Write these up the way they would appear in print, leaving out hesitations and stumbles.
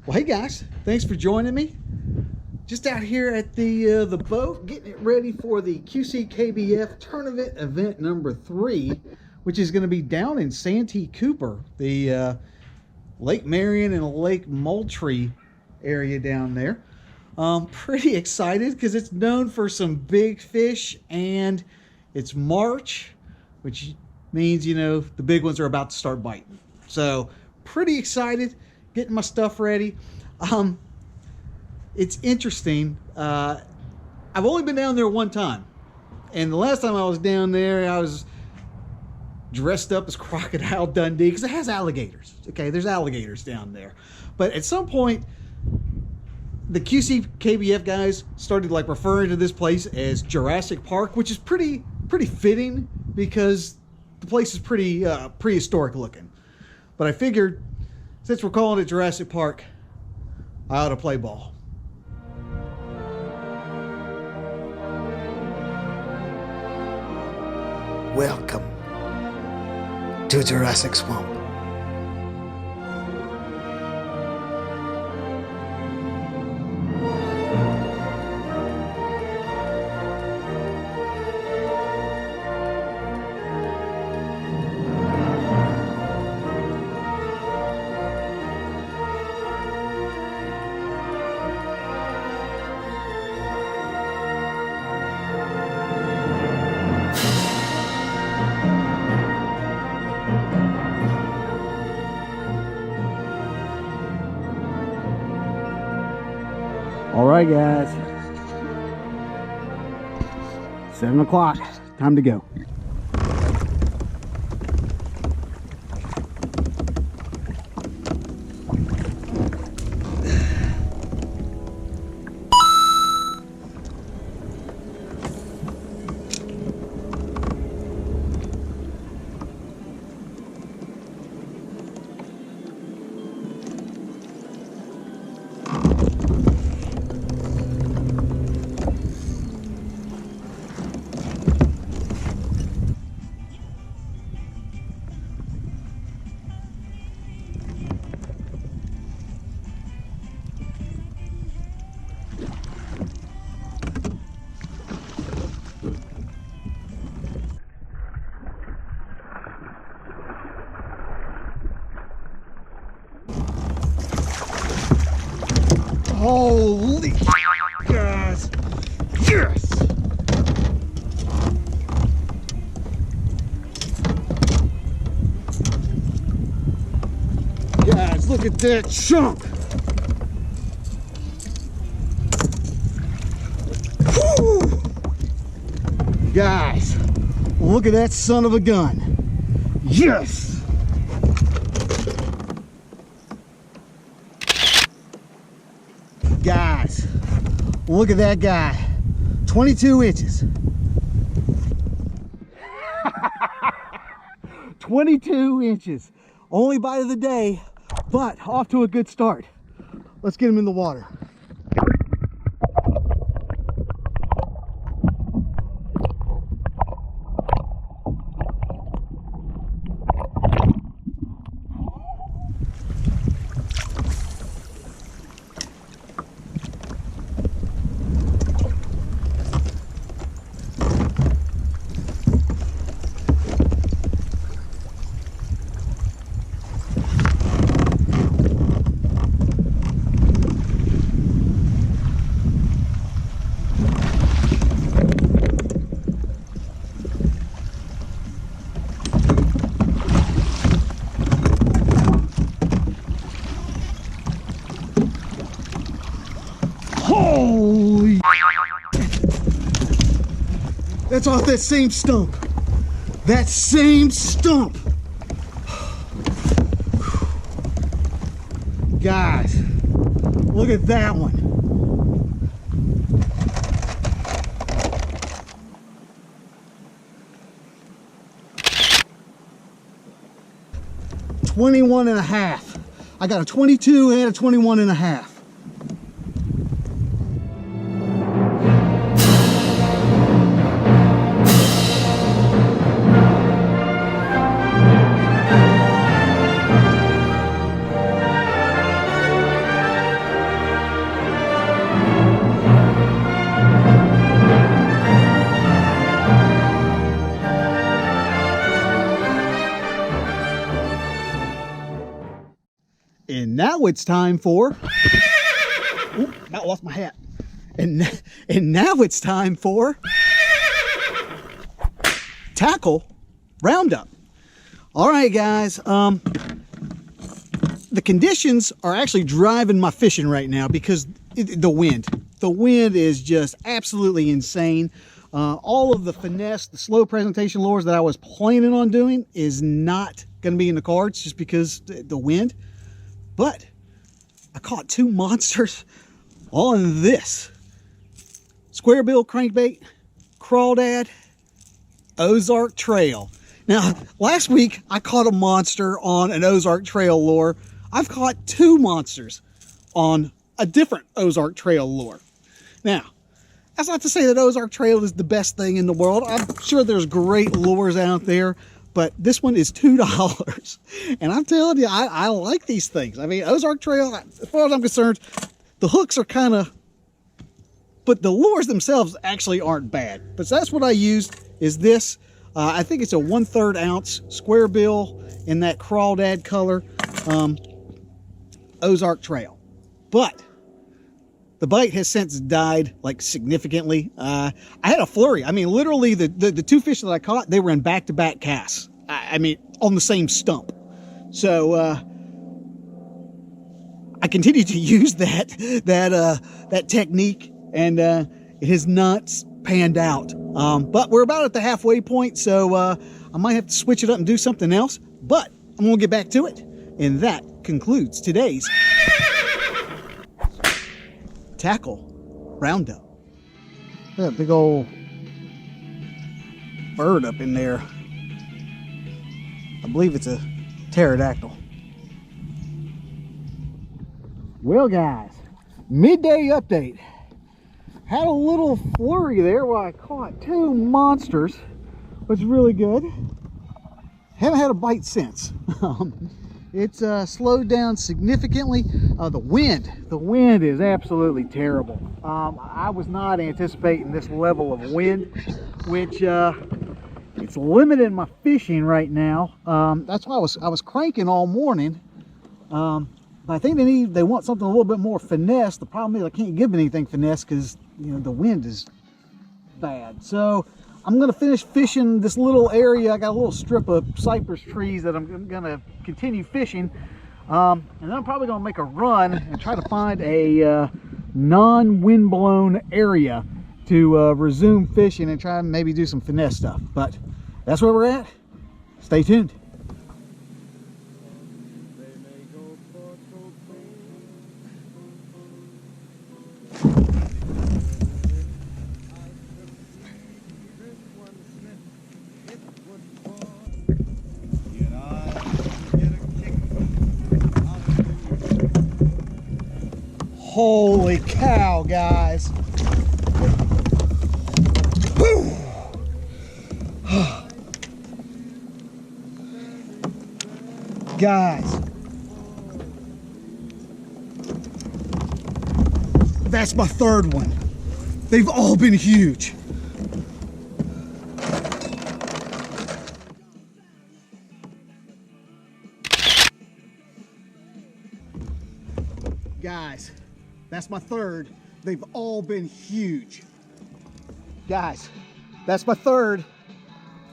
Well, hey guys, thanks for joining me. Just out here at the boat, getting it ready for the QCKBF Tournament Event number 3, which is going to be down in Santee Cooper, the Lake Marion and Lake Moultrie area down there. Pretty excited because it's known for some big fish, and it's March, which means, you know, the big ones are about to start biting. So pretty excited, getting my stuff ready. It's interesting. I've only been down there one time, and the last time I was down there, I was dressed up as Crocodile Dundee because it has alligators. Okay, there's alligators down there. But at some point, the QCKBF guys started like referring to this place as Jurassic Park, which is pretty fitting because the place is pretty prehistoric looking. But I figured, since we're calling it Jurassic Park, I ought to play ball. Welcome to Jurassic Swamp. All right, guys. 7 o'clock. Time to go. Holy guys! Yes! Guys, look at that chunk! Woo! Guys, look at that son of a gun! Yes! Guys, look at that guy. 22 inches. 22 inches. Only bite of the day, but off to a good start. Let's get him in the water. Holy! That's off that same stump. That same stump. Guys, look at that one. $21 and a half. I got a 22 and a 21 and a half. And now it's time for... Oop, about lost my hat. And now it's time for... Tackle Roundup. All right, guys. The conditions are actually driving my fishing right now because the wind. The wind is just absolutely insane. All of the finesse, the slow presentation lures that I was planning on doing is not going to be in the cards just because the wind. But I caught 2 monsters on this Squarebill crankbait, Crawdad, Ozark Trail. Now, last week I caught a monster on an Ozark Trail lure. I've caught 2 monsters on a different Ozark Trail lure. Now, that's not to say that Ozark Trail is the best thing in the world. I'm sure there's great lures out there, but this one is $2. And I'm telling you, I like these things. I mean, Ozark Trail, as far as I'm concerned, the hooks are kind of, but the lures themselves actually aren't bad. But that's what I used, is this. I think it's a 1/3 ounce Squarebill in that Crawdad color, Ozark Trail. But the bite has since died, like, significantly. I had a flurry. I mean, literally, the 2 fish that I caught, they were in back-to-back casts. I mean, on the same stump. So, I continued to use that technique, and it has not panned out. But we're about at the halfway point, so I might have to switch it up and do something else. But I'm going to get back to it. And that concludes today's Tackle Roundup. That big old bird up in there. I believe it's a pterodactyl. Well, guys, midday update. Had a little flurry there where I caught 2 monsters, which is really good. Haven't had a bite since. It's slowed down significantly. The wind is absolutely terrible. I was not anticipating this level of wind, which it's limiting my fishing right now. That's why I was cranking all morning. But I think they want something a little bit more finesse. The problem is I can't give anything finesse because, you know, the wind is bad. So I'm going to finish fishing this little area. I got a little strip of cypress trees that I'm going to continue fishing. And then I'm probably going to make a run and try to find a non-wind blown area to resume fishing and try and maybe do some finesse stuff. But that's where we're at. Stay tuned. Holy cow, guys. Woo. Guys, that's my 3rd one. They've all been huge. Guys, that's my 3rd. They've all been huge. Guys, that's my 3rd.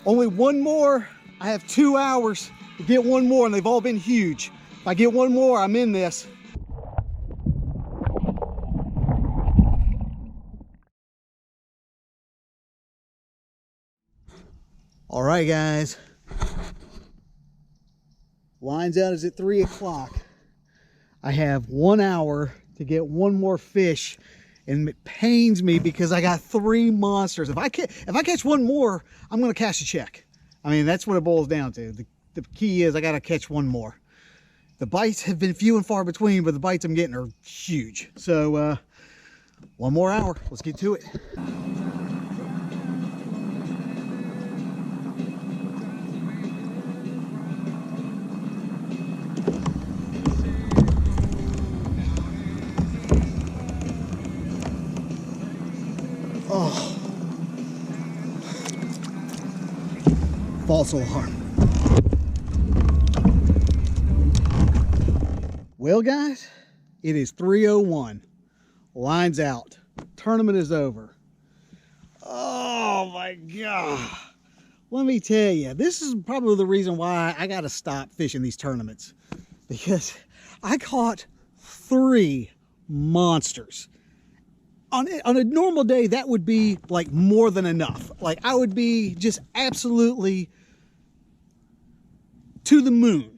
Only one more. I have 2 hours to get one more, and they've all been huge. If I get one more, I'm in this. All right, guys. Lines out is at 3 o'clock. I have 1 hour to get one more fish, and it pains me because I got 3 monsters. If I catch one more, I'm going to cash a check. I mean, that's what it boils down to. The key is I got to catch one more. The bites have been few and far between, but the bites I'm getting are huge. So 1 more hour. Let's get to it. Oh, false alarm. Well, Well, guys, it is 3:01. Line's out. Tournament is over. Oh my God. Let me tell you, this is probably the reason why I got to stop fishing these tournaments, because I caught 3 monsters. On a normal day, that would be like more than enough. Like, I would be just absolutely to the moon.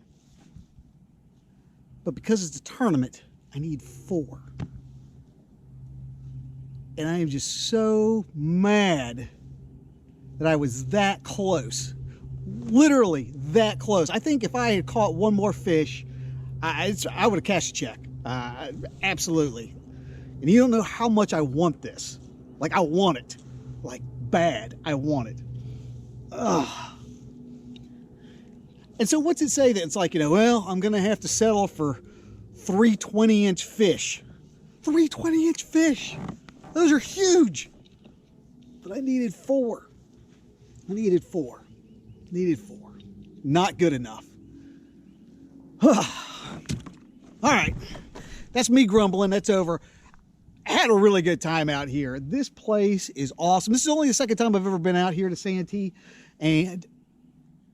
But because it's a tournament, I need 4. And I am just so mad that I was that close. Literally that close. I think if I had caught one more fish, I would have cashed a check. Absolutely. And you don't know how much I want this. Like, I want it. Like, bad. I want it. Ugh. And so what's it say that it's like, well, I'm going to have to settle for 3 20-inch fish. 3 20-inch fish. Those are huge. But I needed 4. Needed 4. Not good enough. All right. That's me grumbling. That's over. I had a really good time out here. This place is awesome. This is only the second time I've ever been out here to Santee, and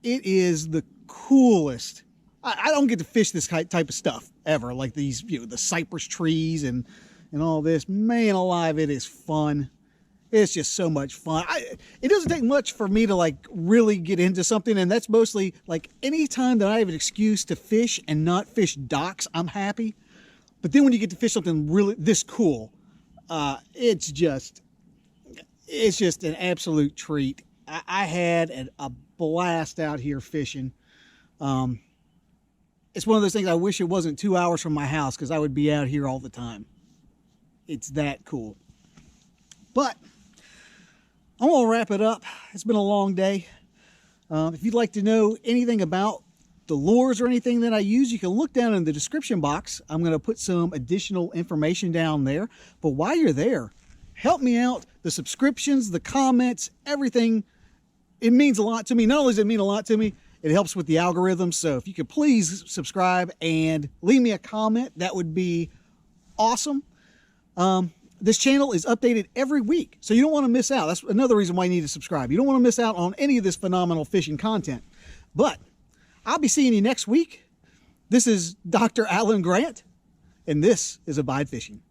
it is the coolest. I don't get to fish this type of stuff ever, like these, the cypress trees and all this. Man alive, it is fun. It's just so much fun. It doesn't take much for me to like really get into something, and that's mostly like anytime that I have an excuse to fish and not fish docks, I'm happy. But then when you get to fish something really this cool, it's just an absolute treat. I had a blast out here fishing. It's one of those things I wish it wasn't 2 hours from my house, because I would be out here all the time. It's that cool. But I'm going to wrap it up. It's been a long day. If you'd like to know anything about the lures or anything that I use, you can look down in the description box. I'm going to put some additional information down there. But while you're there, help me out. The subscriptions, the comments, everything, it means a lot to me. Not only does it mean a lot to me, it helps with the algorithm. So if you could please subscribe and leave me a comment, that would be awesome. This channel is updated every week, so you don't want to miss out. That's another reason why you need to subscribe. You don't want to miss out on any of this phenomenal fishing content. But I'll be seeing you next week. This is Dr. Alan Grant, and this is Abide Fishing.